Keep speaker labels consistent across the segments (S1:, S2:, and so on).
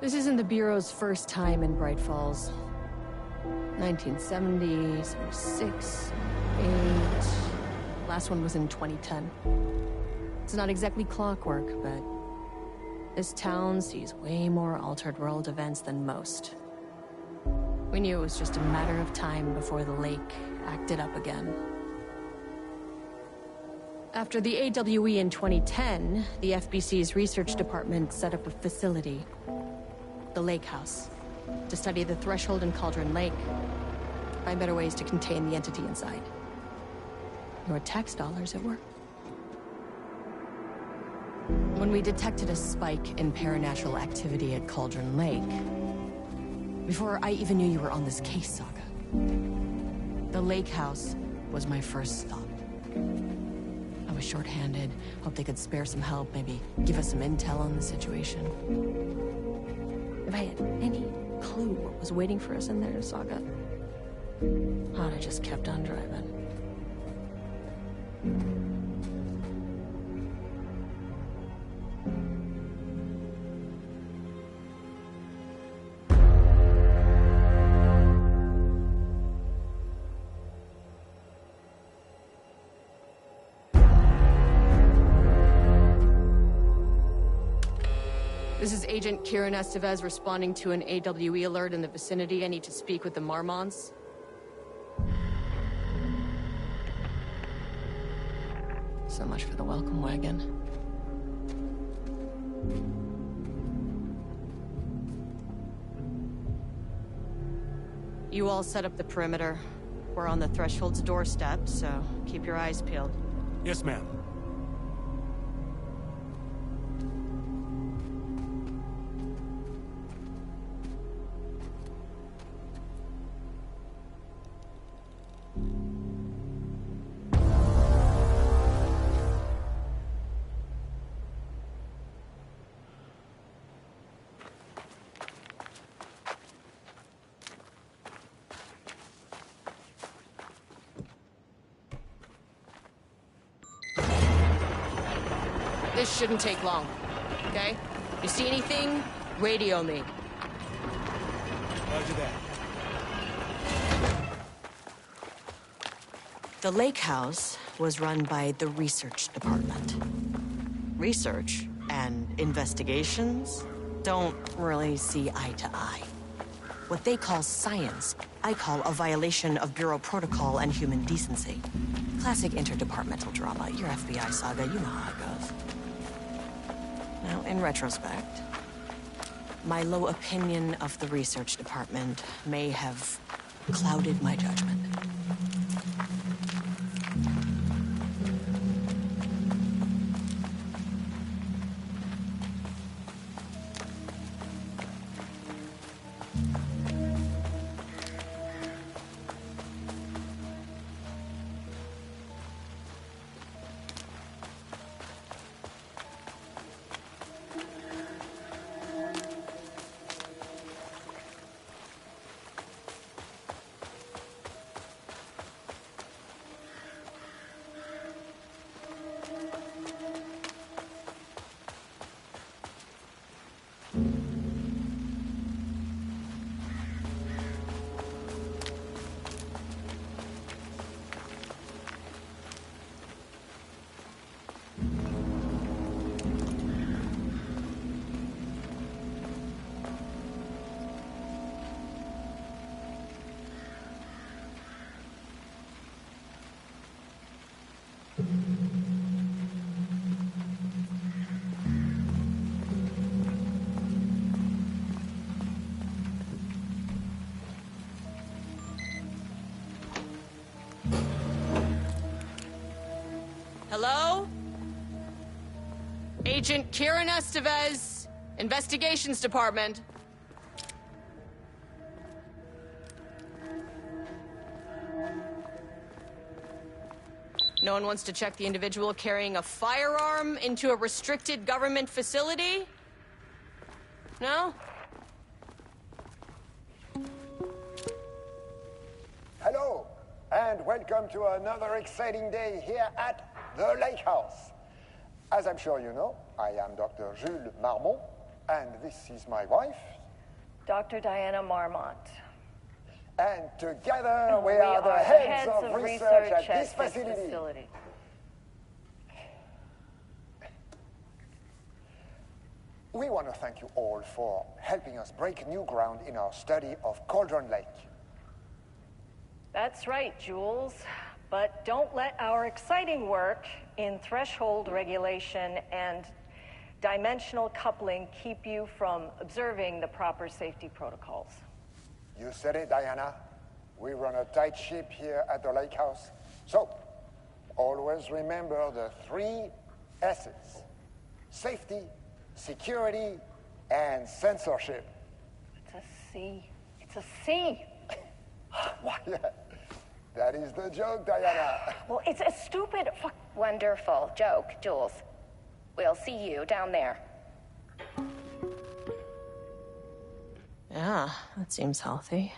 S1: This isn't the Bureau's first time in Bright Falls. 1970, 76, 8... Last one was in 2010. It's not exactly clockwork, but this town sees way more altered world events than most. We knew it was just a matter of time before the lake acted up again. After the AWE in 2010, the FBC's research department set up a facility, the Lake House, to study the Threshold and Cauldron Lake, find better ways to contain the entity inside. Your tax dollars at work. When we detected a spike in paranatural activity at Cauldron Lake, before I even knew you were on this case, Saga, the Lake House was my first stop. I was short-handed, hoped they could spare some help, maybe give us some intel on the situation. If I had any clue what was waiting for us in there, Saga, I'd have just kept on driving. This is Agent Kieran Estevez responding to an AWE alert in the vicinity. I need to speak with the Marmons. So much for the welcome wagon. You all set up the perimeter. We're on the Threshold's doorstep, so keep your eyes peeled.
S2: Yes, ma'am.
S1: This shouldn't take long, okay? You see anything, radio me.
S2: Roger that.
S1: The Lake House was run by the research department. Research and investigations don't really see eye to eye. What they call science, I call a violation of Bureau protocol and human decency. Classic interdepartmental drama. Your FBI saga, you know how it goes. Now, in retrospect, my low opinion of the research department may have clouded my judgment. Hello? Agent Kieran Estevez, Investigations Department. No one wants to check the individual carrying a firearm into a restricted government facility? No?
S3: Hello, and welcome to another exciting day here at the Lake House. As I'm sure you know, I am Dr. Jules Marmont, And this is my wife.
S2: Dr. Diana Marmont.
S3: And together we are the heads of research at this facility. We want to thank you all for helping us break new ground in our study of Cauldron Lake.
S2: That's right, Jules. But don't let our exciting work in threshold regulation and dimensional coupling keep you from observing the proper safety protocols.
S3: You said it, Diana. We run a tight ship here at the lake house. So, always remember the 3 S's. Safety, security, and censorship.
S2: It's a C. It's a C.
S3: What? Yeah, that is the joke, Diana.
S2: Well, it's a stupid
S4: Wonderful joke, Jules. We'll see you down there.
S1: Yeah, that seems healthy.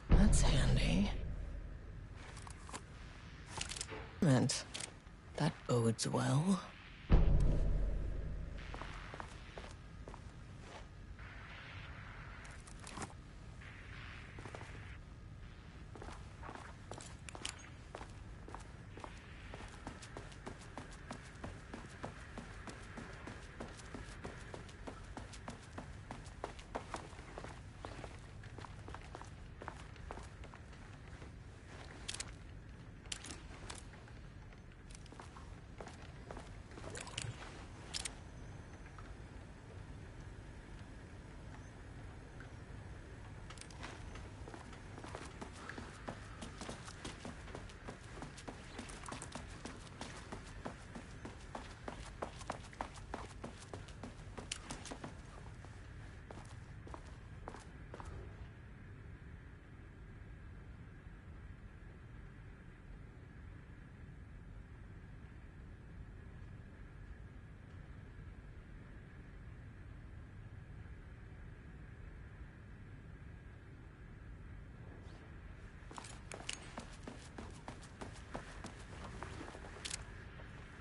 S1: That's handy. And that bodes well.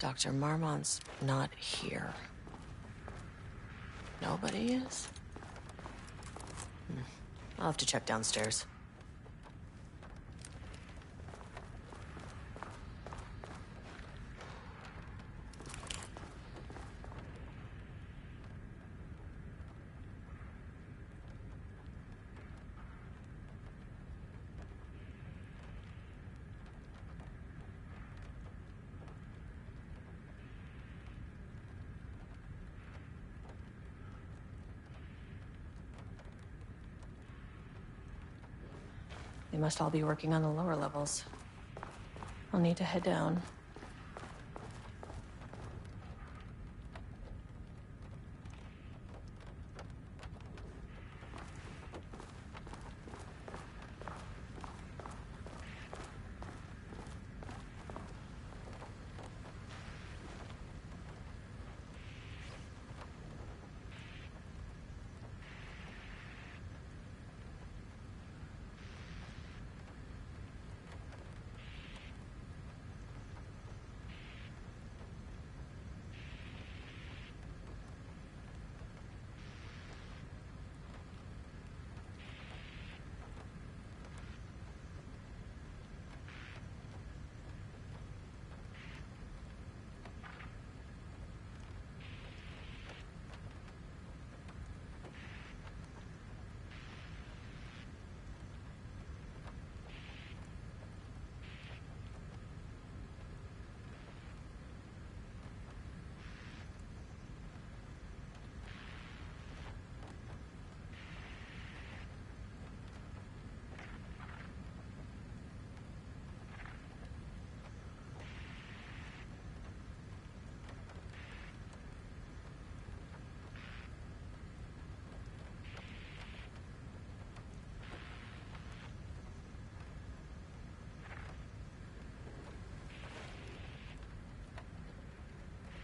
S1: Dr. Marmont's not here. Nobody is? I'll have to check downstairs. They must all be working on the lower levels. I'll need to head down.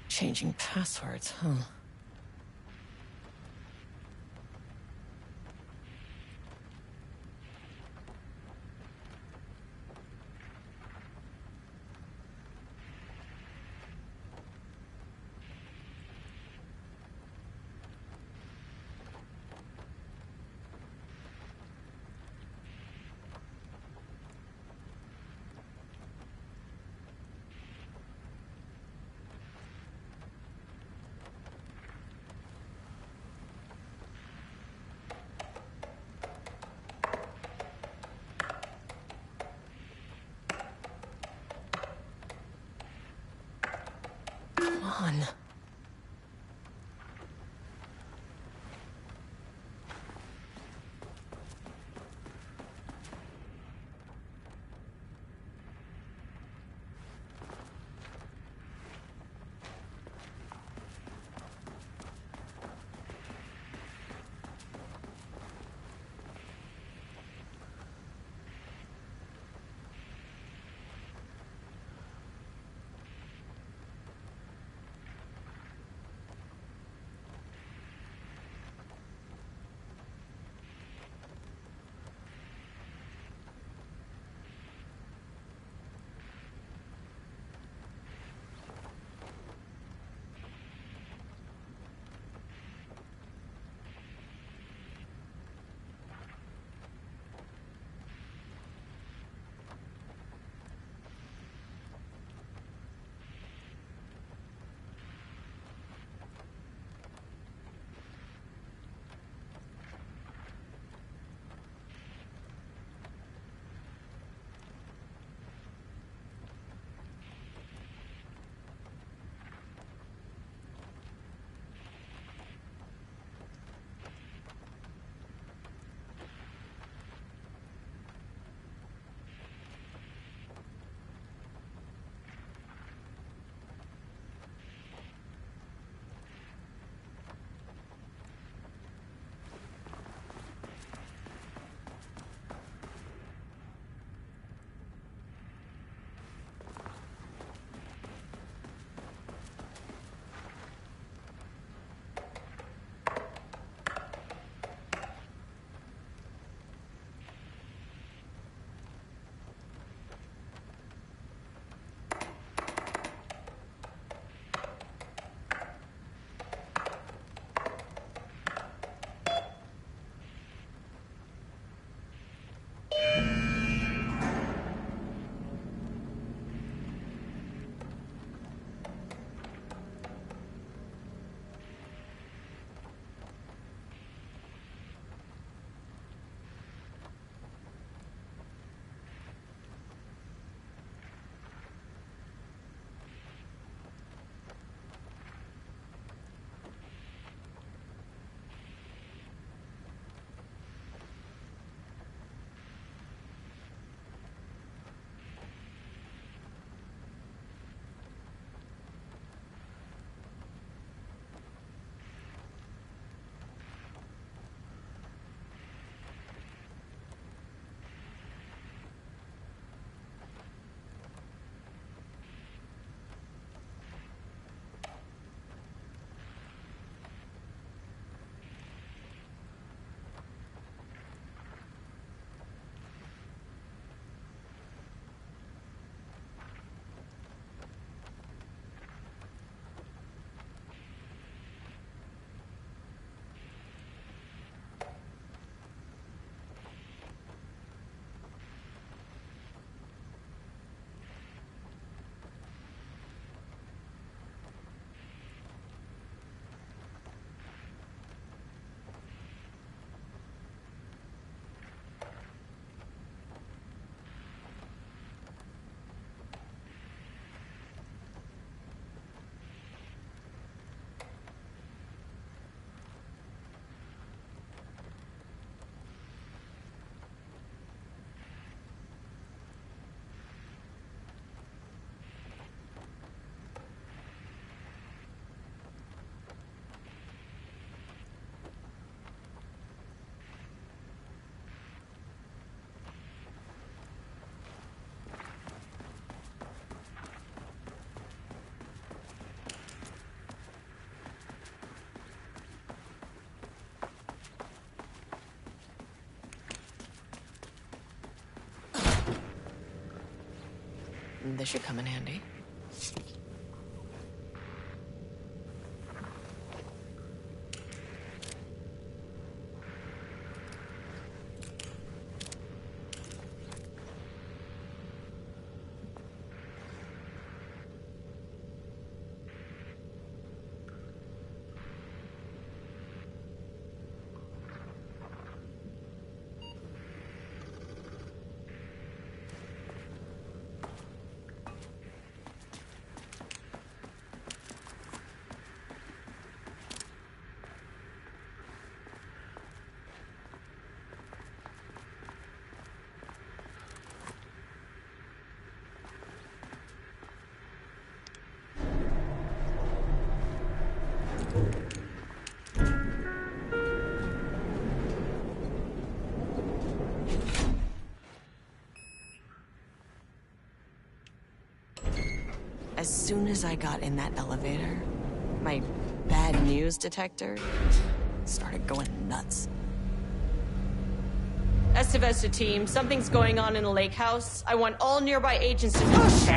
S1: Changing passwords, huh? Come on. This should come in handy. As soon as I got in that elevator, my bad news detector started going nuts. Estevesta team, something's going on in the lake house. I want all nearby agents to push.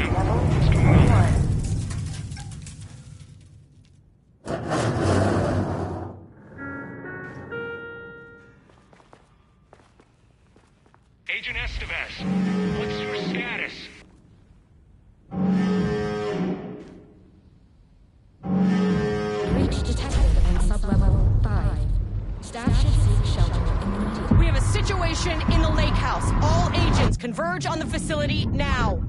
S5: Agent Estevez, what's your status?
S6: Breach detected in sublevel 5. Staff should seek shelter immediately.
S1: We have a situation in the lake house. All agents converge on the facility now.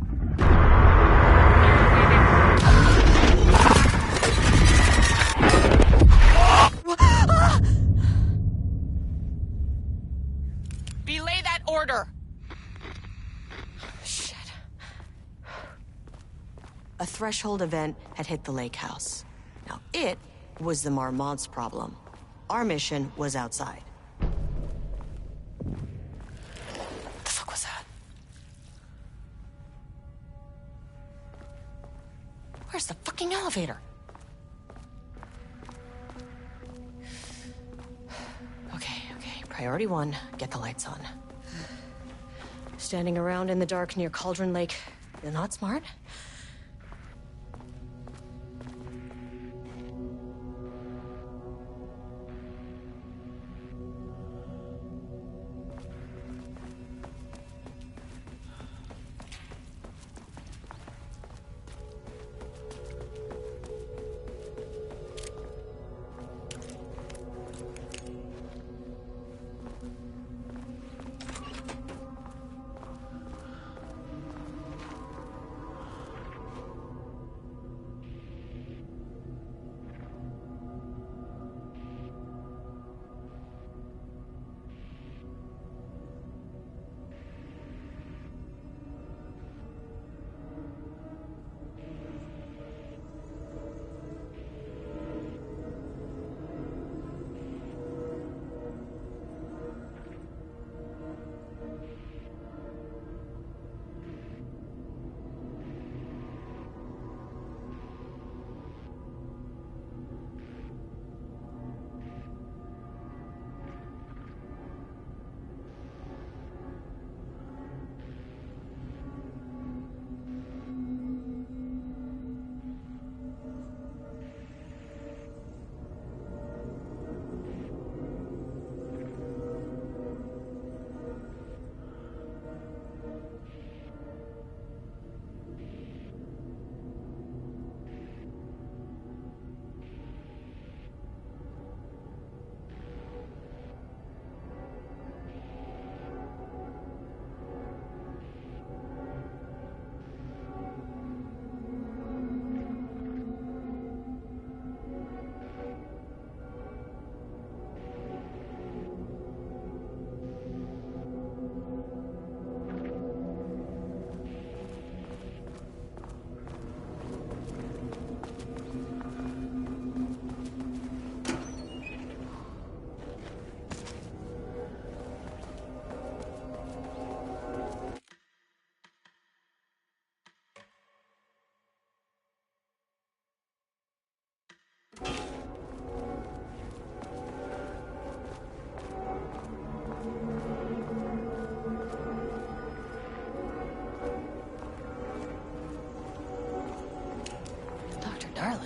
S1: Belay that order. Shit. A threshold event had hit the lake house. Now, it was the Marmont's problem. Our mission was outside. What the fuck was that? Where's the fucking elevator? Okay. Priority 1, get the lights on. Standing around in the dark near Cauldron Lake, you're not smart?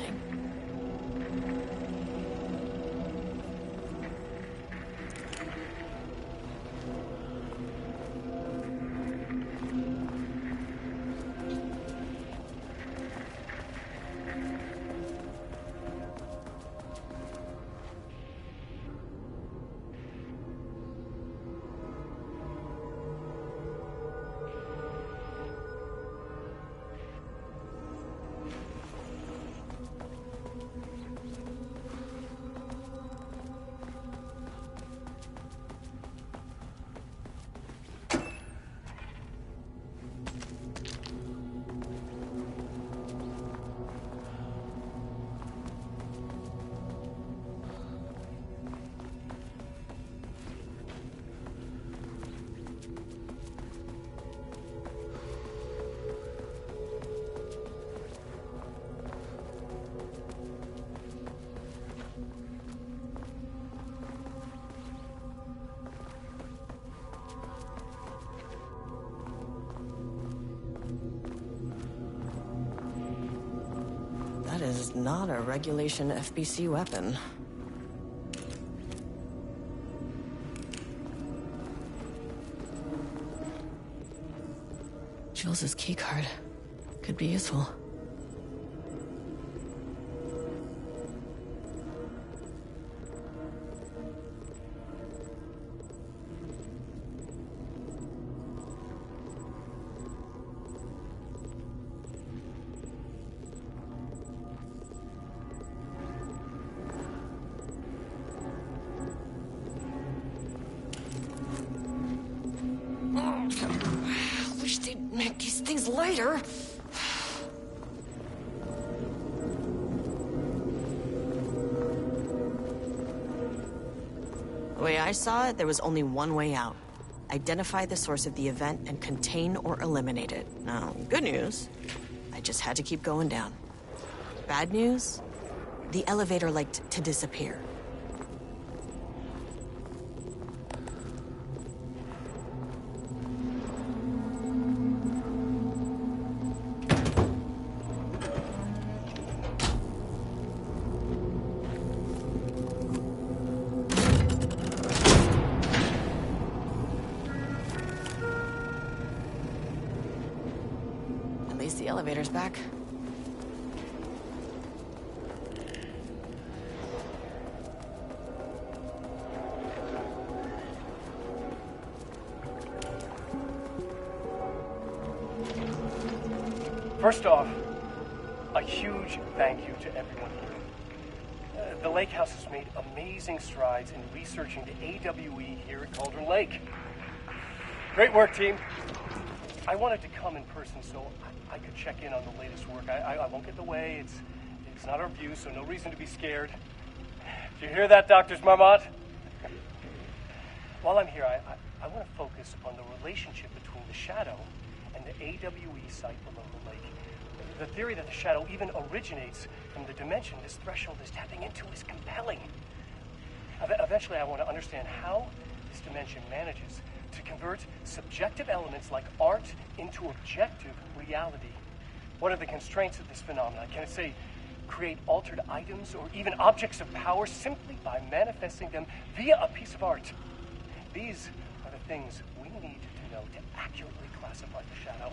S1: happening. That is not a regulation FBC weapon. Jules's keycard could be useful. I wish they'd make these things lighter. The way I saw it, there was only one way out. Identify the source of the event and contain or eliminate it. Now, good news, I just had to keep going down. Bad news, the elevator liked to disappear. At least the elevator's back.
S7: First off, a huge thank you to everyone here. The Lake House has made amazing strides in researching the AWE here at Cauldron Lake. Great work, team. I wanted to come in person so I could check in on the latest work. I won't get in the way. It's not our view, so no reason to be scared. Did you hear that, Dr. Marmot? While I'm here, I want to focus on the relationship between the Shadow and the AWE site below the lake. The theory that the Shadow even originates from the dimension this threshold is tapping into is compelling. Eventually, I want to understand how this dimension manages to convert subjective elements like art into objective reality. What are the constraints of this phenomenon? Can it, say, create altered items or even objects of power simply by manifesting them via a piece of art? These are the things we need to know to accurately classify the Shadow.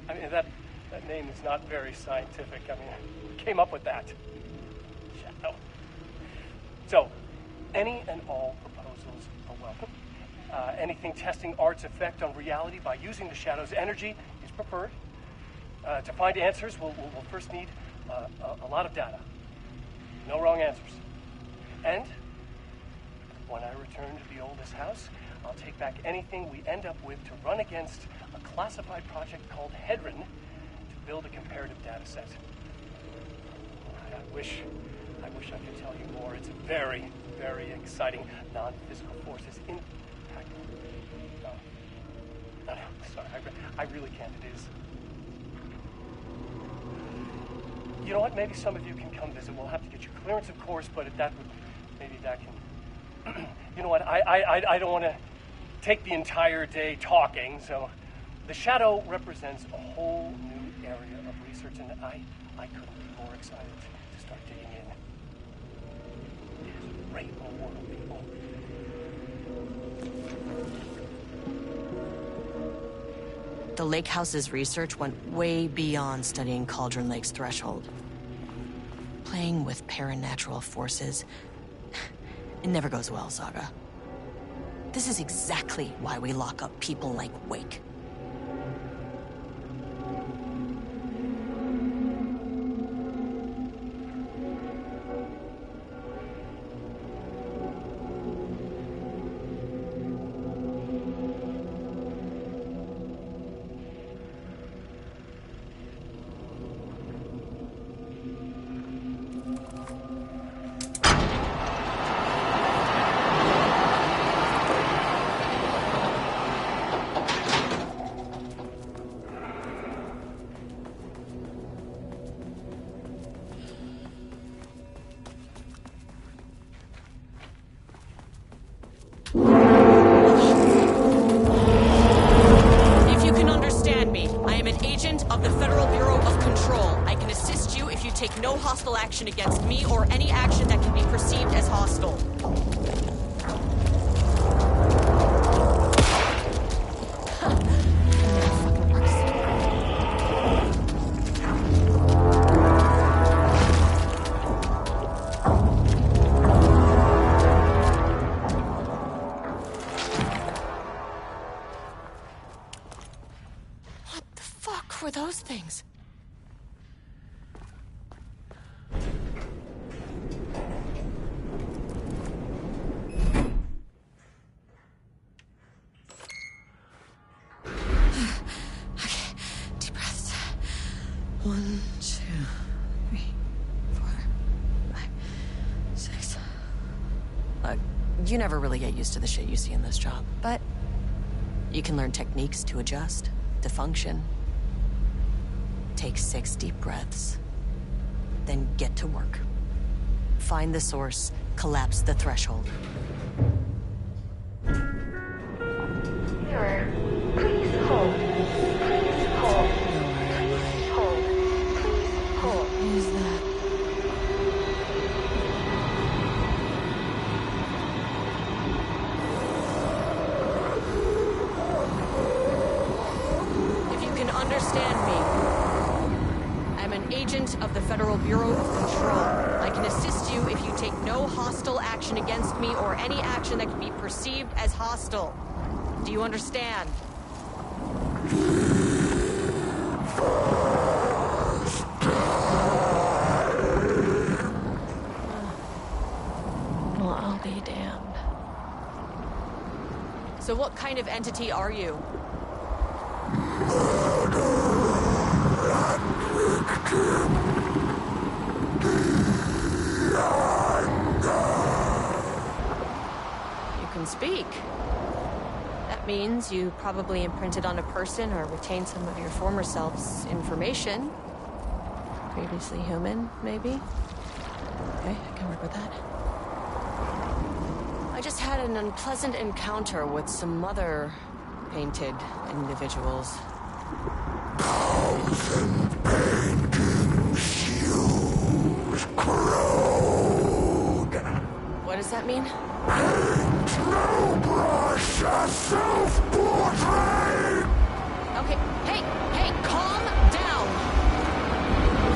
S7: I mean, that name is not very scientific. I mean, who came up with that? Shadow. So, any and all proposals are welcome. Anything testing art's effect on reality by using the Shadow's energy is preferred. To find answers, we'll first need a lot of data. No wrong answers. And when I return to the oldest house, I'll take back anything we end up with to run against a classified project called Hedron to build a comparative data set. I wish I could tell you more. It's a very, very exciting non-physical forces impact. No, sorry, I really can't. It is. You know what? Maybe some of you can come visit. We'll have to get you clearance, of course, but maybe that can. You know what? I don't want to take the entire day talking. So, the Shadow represents a whole new area of research, and I couldn't be more excited to start digging in. It is a Rainbow world, people.
S1: The Lake House's research went way beyond studying Cauldron Lake's threshold. Playing with paranatural forces, it never goes well, Saga. This is exactly why we lock up people like Wake. Against me or any action that can be perceived as hostile. What the fuck were those things? You never really get used to the shit you see in this job, but you can learn techniques to adjust, to function. Take 6 deep breaths, then get to work. Find the source, collapse the threshold.
S4: Mirror, please hold. Please hold. Please hold. Please hold.
S1: What is that? Understand me. I'm an agent of the Federal Bureau of Control. I can assist you if you take no hostile action against me or any action that can be perceived as hostile. Do you understand? Well, I'll be damned. So what kind of entity are you? You can speak. That means you probably imprinted on a person or retained some of your former self's information. Previously human, maybe? Okay, I can work with that. I just had an unpleasant encounter with some other painted individuals.
S8: 1,000 painting shoes corrode.
S1: What does that mean?
S8: Paint no brush, a self-portrait.
S1: Okay, hey, calm down.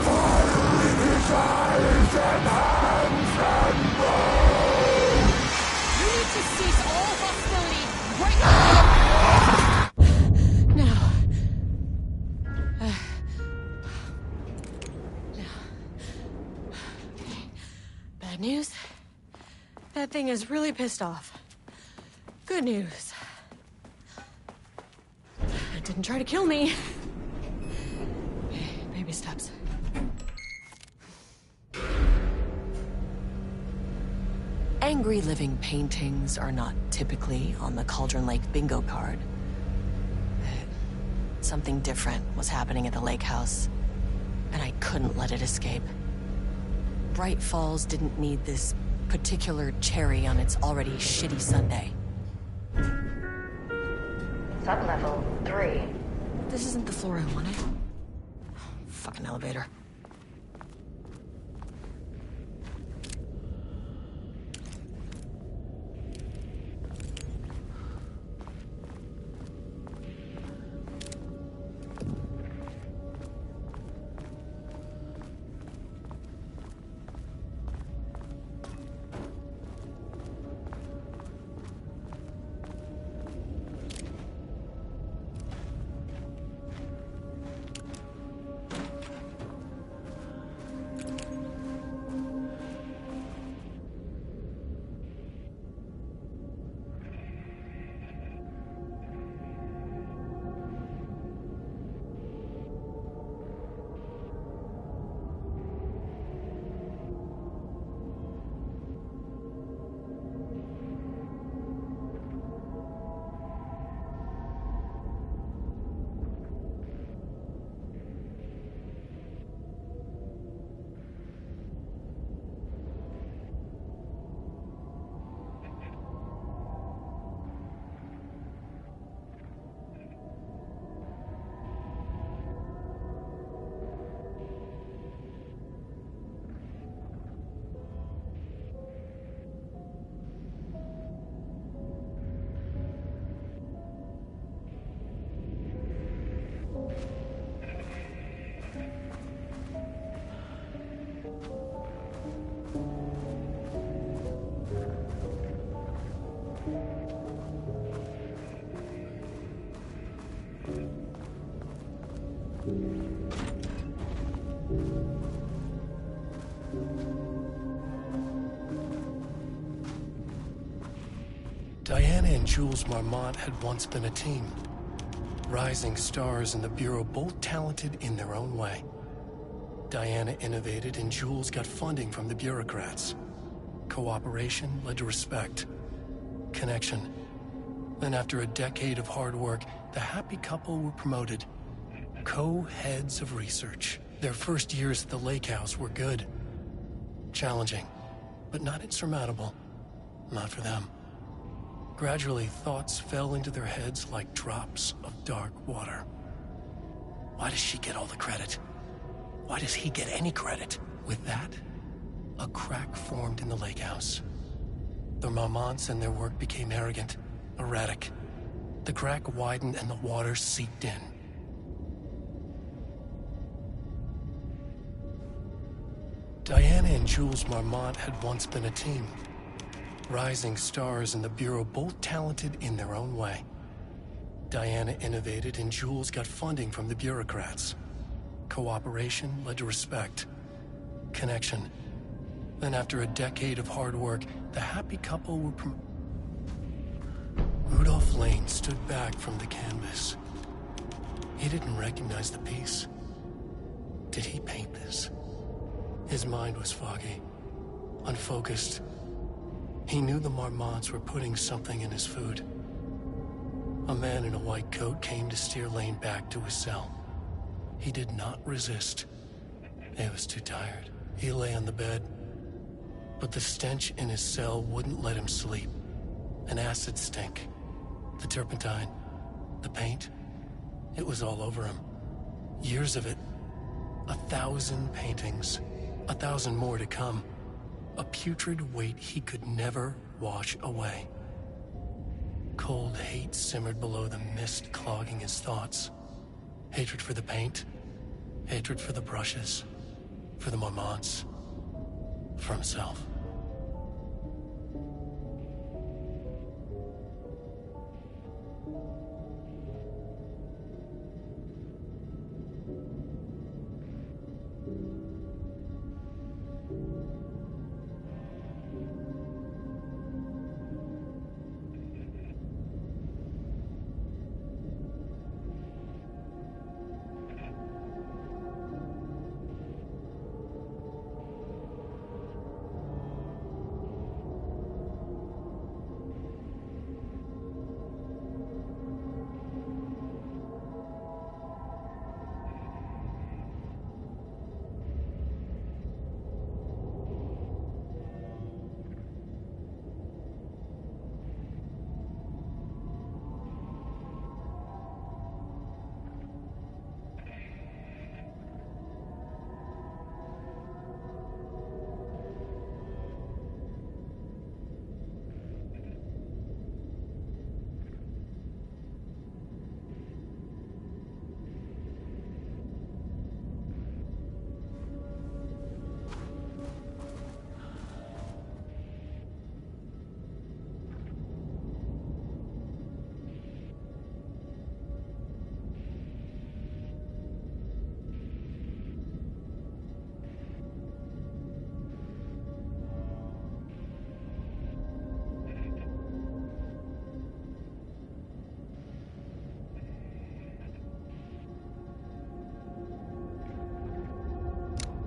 S8: Fire in his eyes and hands and bones.
S1: You need to cease all hostility right now. Bad news. That thing is really pissed off. Good news. It didn't try to kill me. Baby steps. Angry living paintings are not typically on the Cauldron Lake bingo card. Something different was happening at the lake house, and I couldn't let it escape. Bright Falls didn't need this particular cherry on its already shitty sundae.
S4: Sublevel 3.
S1: This isn't the floor I wanted. Fucking elevator.
S9: Diana and Jules Marmont had once been a team. Rising stars in the Bureau, both talented in their own way. Diana innovated and Jules got funding from the bureaucrats. Cooperation led to respect. Connection. Then after a decade of hard work, the happy couple were promoted. Co-heads of research. Their first years at the lake house were good. Challenging, but not insurmountable. Not for them. Gradually, thoughts fell into their heads like drops of dark water. Why does she get all the credit? Why does he get any credit? With that, a crack formed in the lake house. The Marmonts and their work became arrogant, erratic. The crack widened and the water seeped in. Diana and Jules Marmont had once been a team. Rising stars in the Bureau, both talented in their own way. Diana innovated and Jules got funding from the bureaucrats. Cooperation led to respect. Connection. Then after a decade of hard work, the happy couple were Rudolph Lane stood back from the canvas. He didn't recognize the piece. Did he paint this? His mind was foggy, unfocused. He knew the Marmonts were putting something in his food. A man in a white coat came to steer Lane back to his cell. He did not resist. He was too tired. He lay on the bed, but the stench in his cell wouldn't let him sleep. An acid stink. The turpentine. The paint. It was all over him. Years of it. 1,000 paintings. 1,000 more to come. A putrid weight he could never wash away. Cold hate simmered below the mist clogging his thoughts. Hatred for the paint. Hatred for the brushes. For the Marmonts. For himself.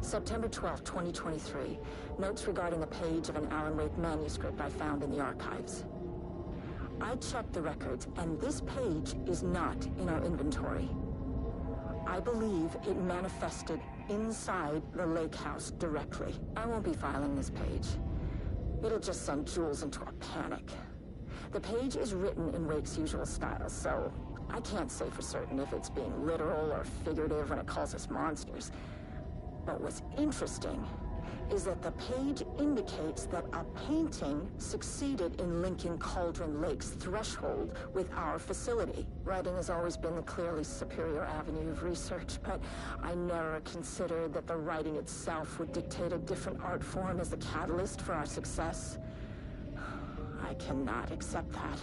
S10: September 12, 2023. Notes regarding a page of an Alan Wake manuscript I found in the archives. I checked the records, and this page is not in our inventory. I believe it manifested inside the lake house directly. I won't be filing this page. It'll just send Jules into a panic. The page is written in Wake's usual style, so I can't say for certain if it's being literal or figurative when it calls us monsters. But what's interesting is that the page indicates that a painting succeeded in linking Cauldron Lake's threshold with our facility. Writing has always been the clearly superior avenue of research, but I never considered that the writing itself would dictate a different art form as the catalyst for our success. I cannot accept that.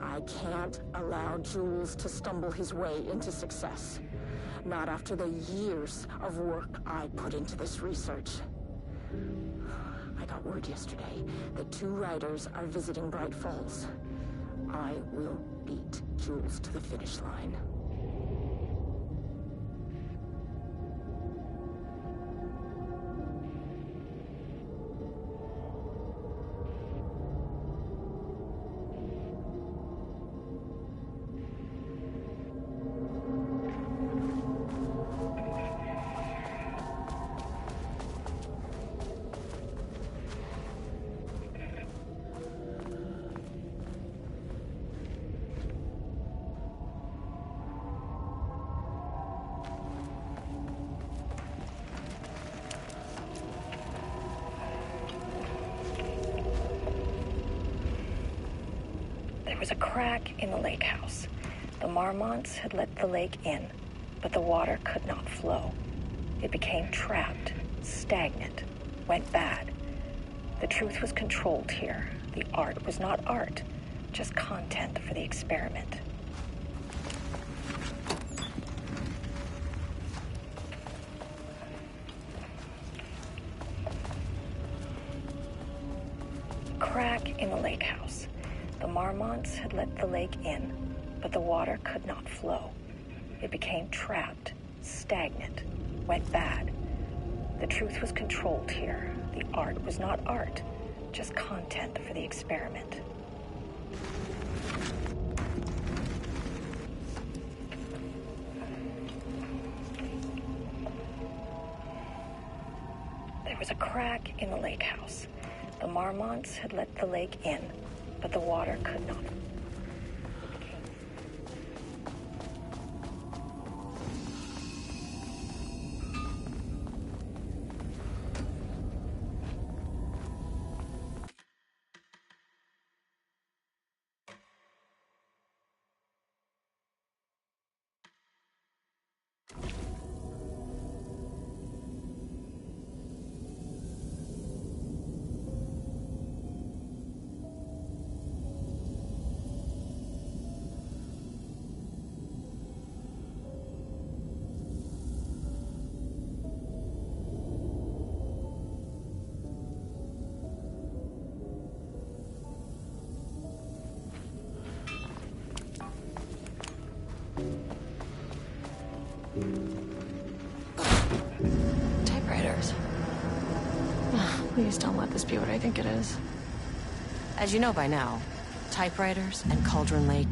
S10: I can't allow Jules to stumble his way into success. Not after the years of work I put into this research. I got word yesterday that 2 writers are visiting Bright Falls. I will beat Jules to the finish line.
S2: There was a crack in the lake house. The Marmonts had let the lake in, but the water could not flow. It became trapped, stagnant, went bad. The truth was controlled here. The art was not art, just content for the experiment. Crack in the lake house. The Marmonts had let the lake in, but the water could not flow. It became trapped, stagnant, went bad. The truth was controlled here. The art was not art, just content for the experiment. There was a crack in the lake house. The Marmonts had let the lake in, but the water could not.
S1: Typewriters. Please don't let this be what I think it is. As you know by now, typewriters and Cauldron Lake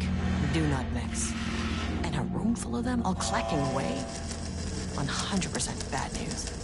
S1: do not mix. And a room full of them all clacking away. 100% bad news.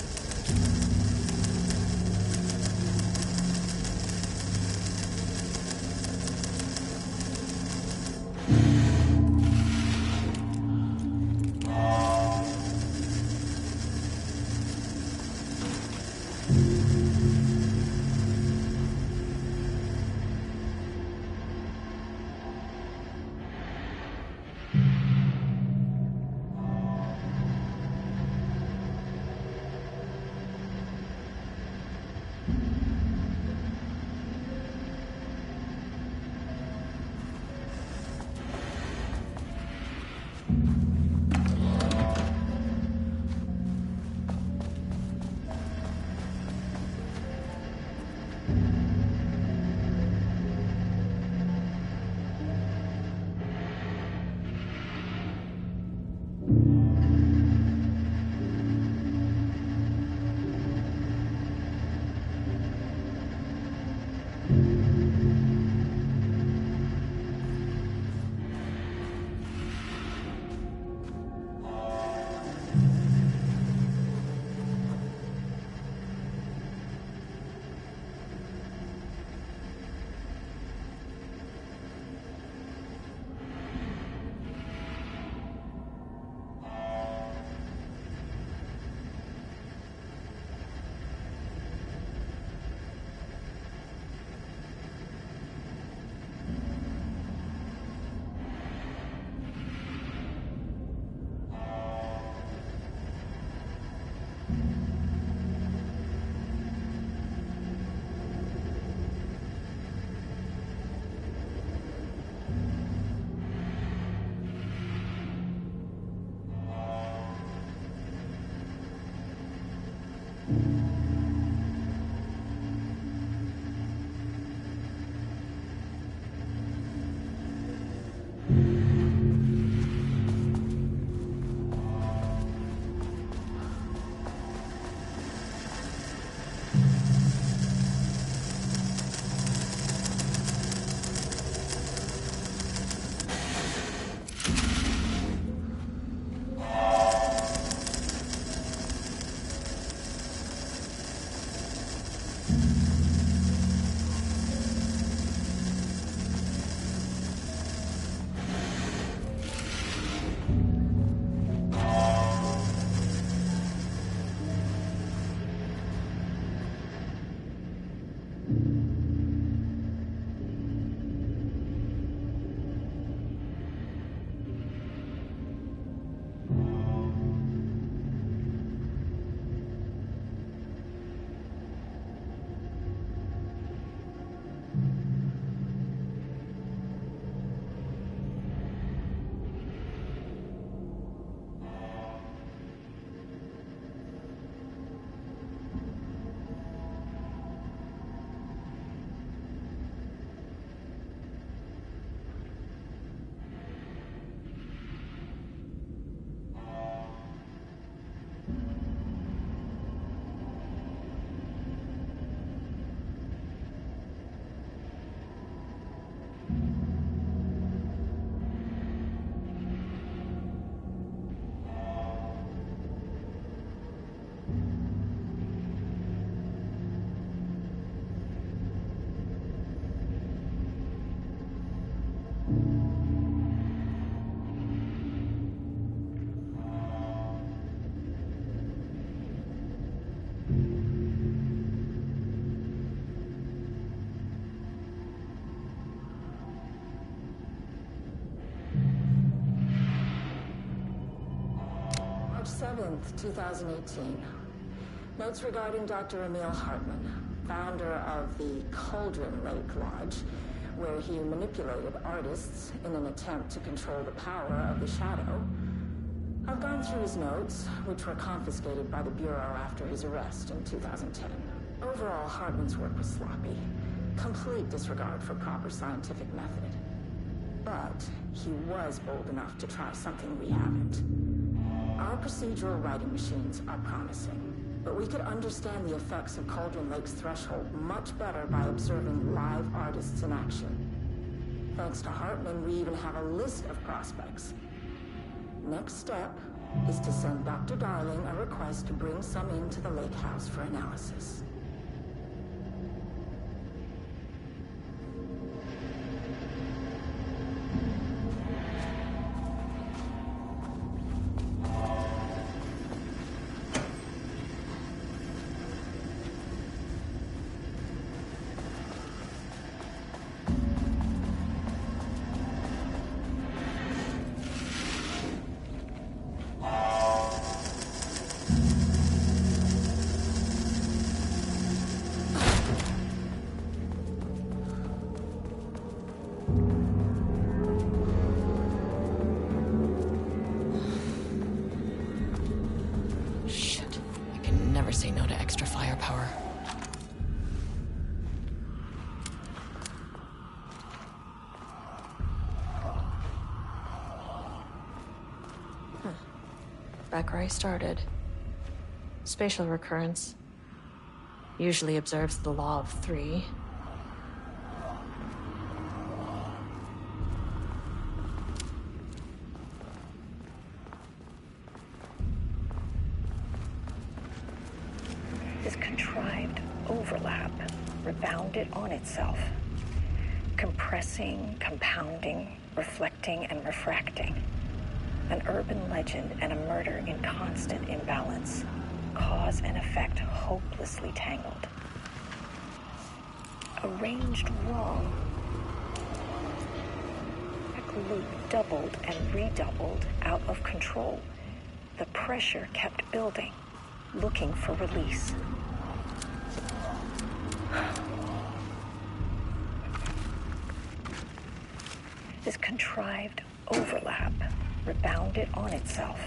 S10: 7th, 2018. Notes regarding Dr. Emil Hartman, founder of the Cauldron Lake Lodge, where he manipulated artists in an attempt to control the power of the Shadow. I've gone through his notes, which were confiscated by the Bureau after his arrest in 2010. Overall, Hartman's work was sloppy. Complete disregard for proper scientific method. But he was bold enough to try something we haven't. Our procedural writing machines are promising, but we could understand the effects of Cauldron Lake's threshold much better by observing live artists in action. Thanks to Hartman, we even have a list of prospects. Next step is to send Dr. Darling a request to bring some into the lake house for analysis.
S1: Say no to extra firepower. Back where I started. Spatial recurrence usually observes the law of 3.
S11: This contrived overlap rebounded on itself, compressing, compounding, reflecting, and refracting. An urban legend and a murder in constant imbalance, cause and effect hopelessly tangled. Arranged wrong. That loop doubled and redoubled out of control. The pressure kept building, looking for release. This contrived overlap rebounded on itself,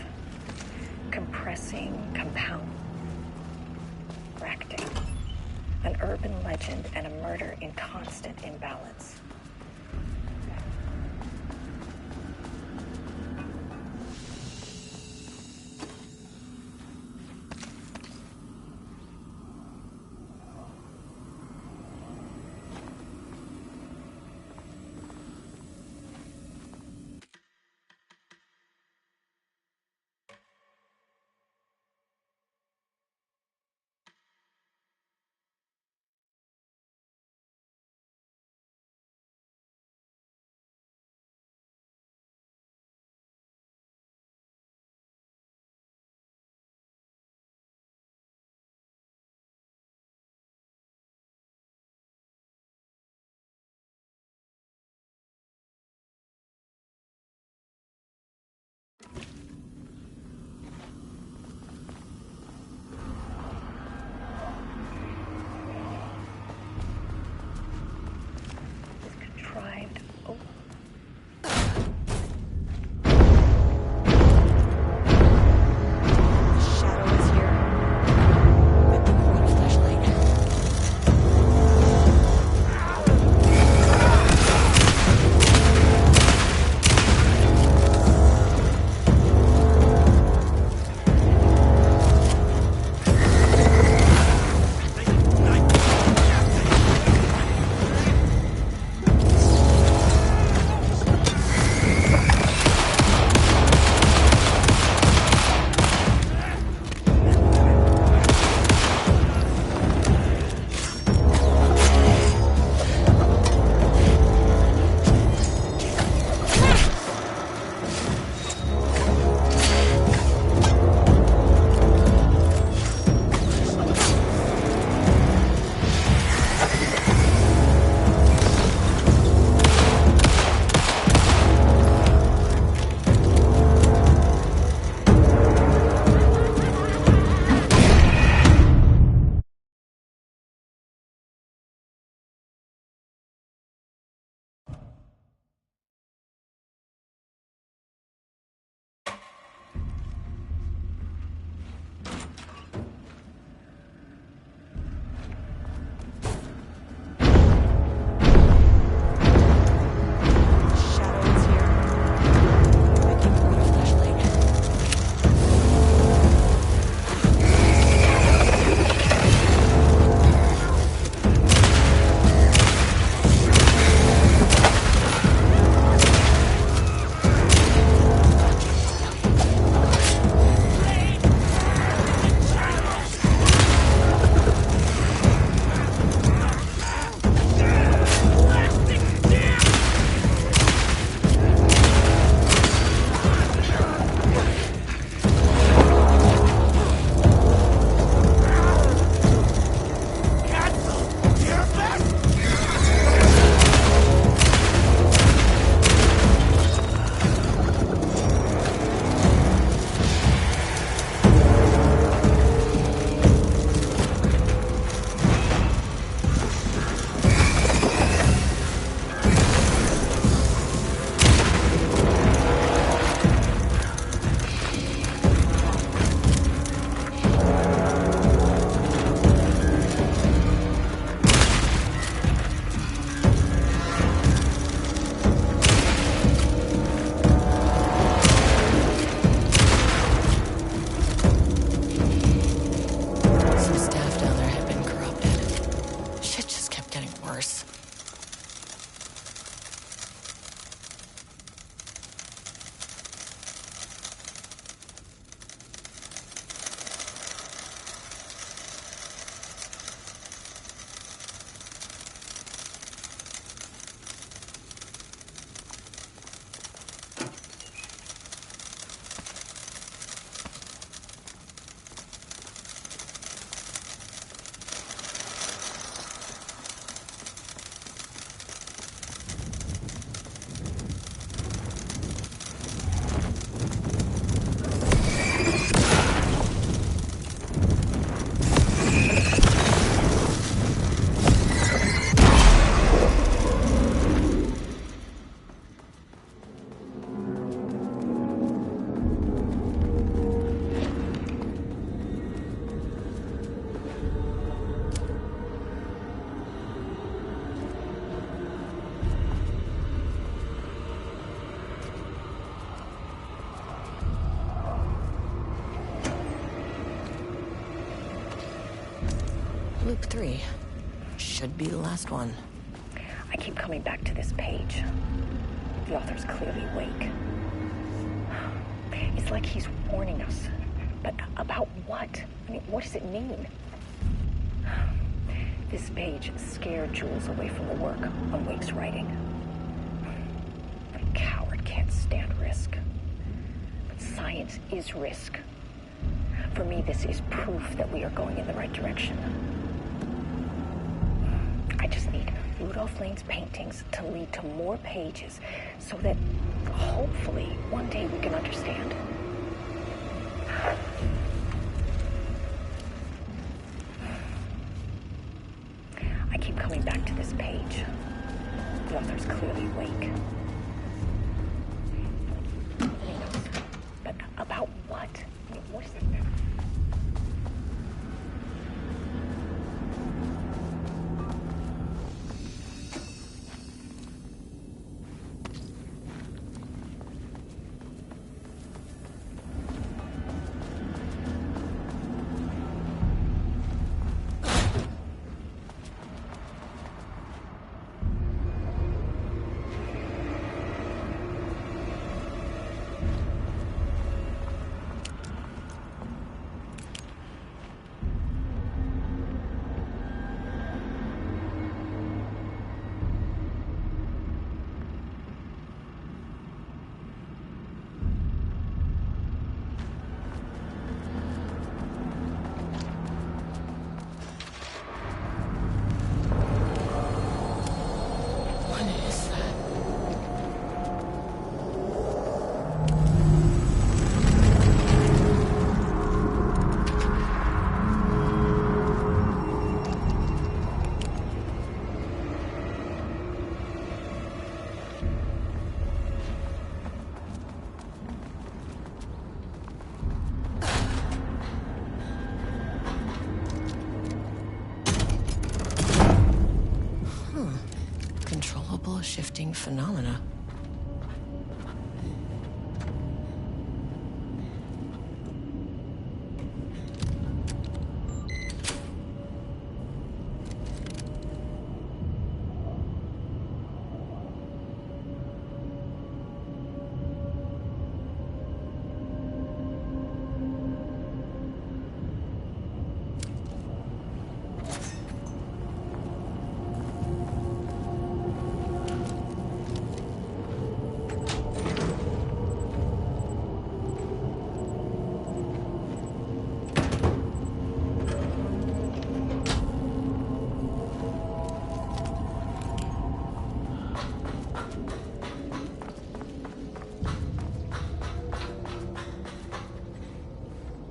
S11: compressing, compounding, refracting. An urban legend and a murder in constant imbalance.
S1: course. Loop 3. Should be the last one.
S11: I keep coming back to this page. The author's clearly awake. It's like he's warning us. But about what? I mean, what does it mean? This page scared Jules away from the work on Wake's writing. A coward can't stand risk. But science is risk. For me, this is proof that we are going in the right direction. I just need Rudolph Lane's paintings to lead to more pages so that hopefully one day we can understand. I keep coming back to this page. The author's clearly awake. But about what? I mean, what is it?
S1: Shifting phenomena.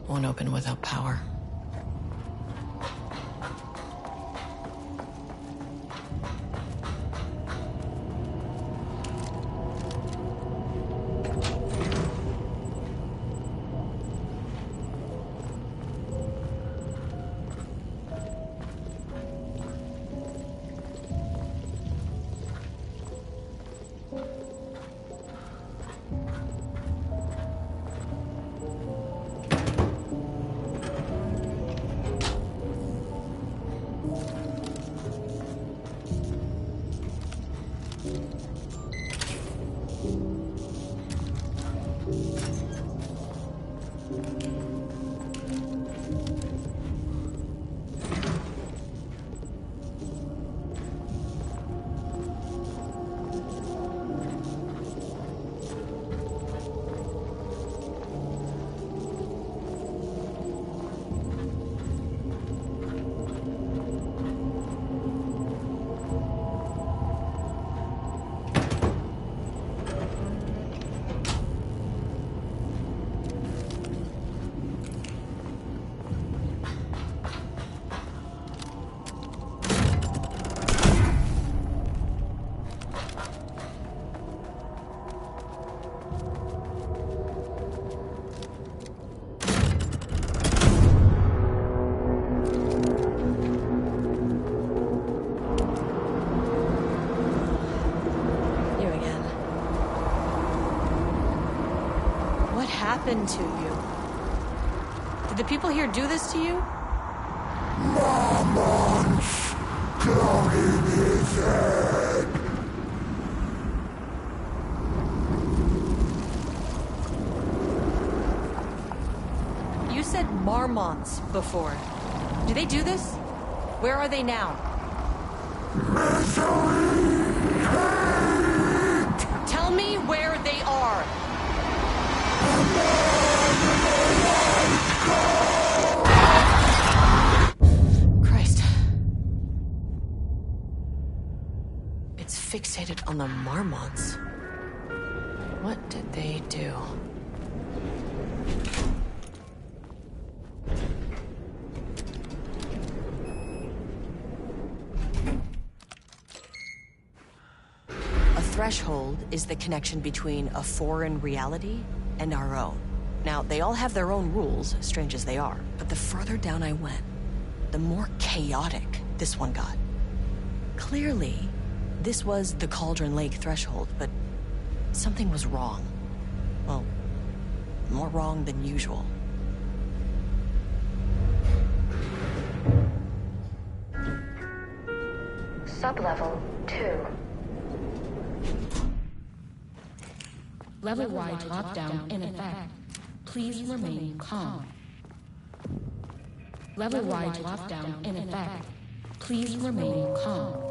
S1: Won't open without power. happened to you? Did the people here do this to you?
S8: Marmonts clogging his head.
S1: You said Marmonts before. Do they do this? Where are they now?
S8: Misery! Hate!
S1: Tell me where they are! Christ. It's fixated on the Marmonts. What did they do? A threshold is the connection between a foreign reality and our own. Now, they all have their own rules, strange as they are, but the further down I went, the more chaotic this one got. Clearly, this was the Cauldron Lake threshold, but something was wrong. Well, more wrong than usual.
S4: Sublevel 2.
S6: Level-wide lockdown in effect. Please remain calm. Level-wide lockdown in effect. Please remain calm.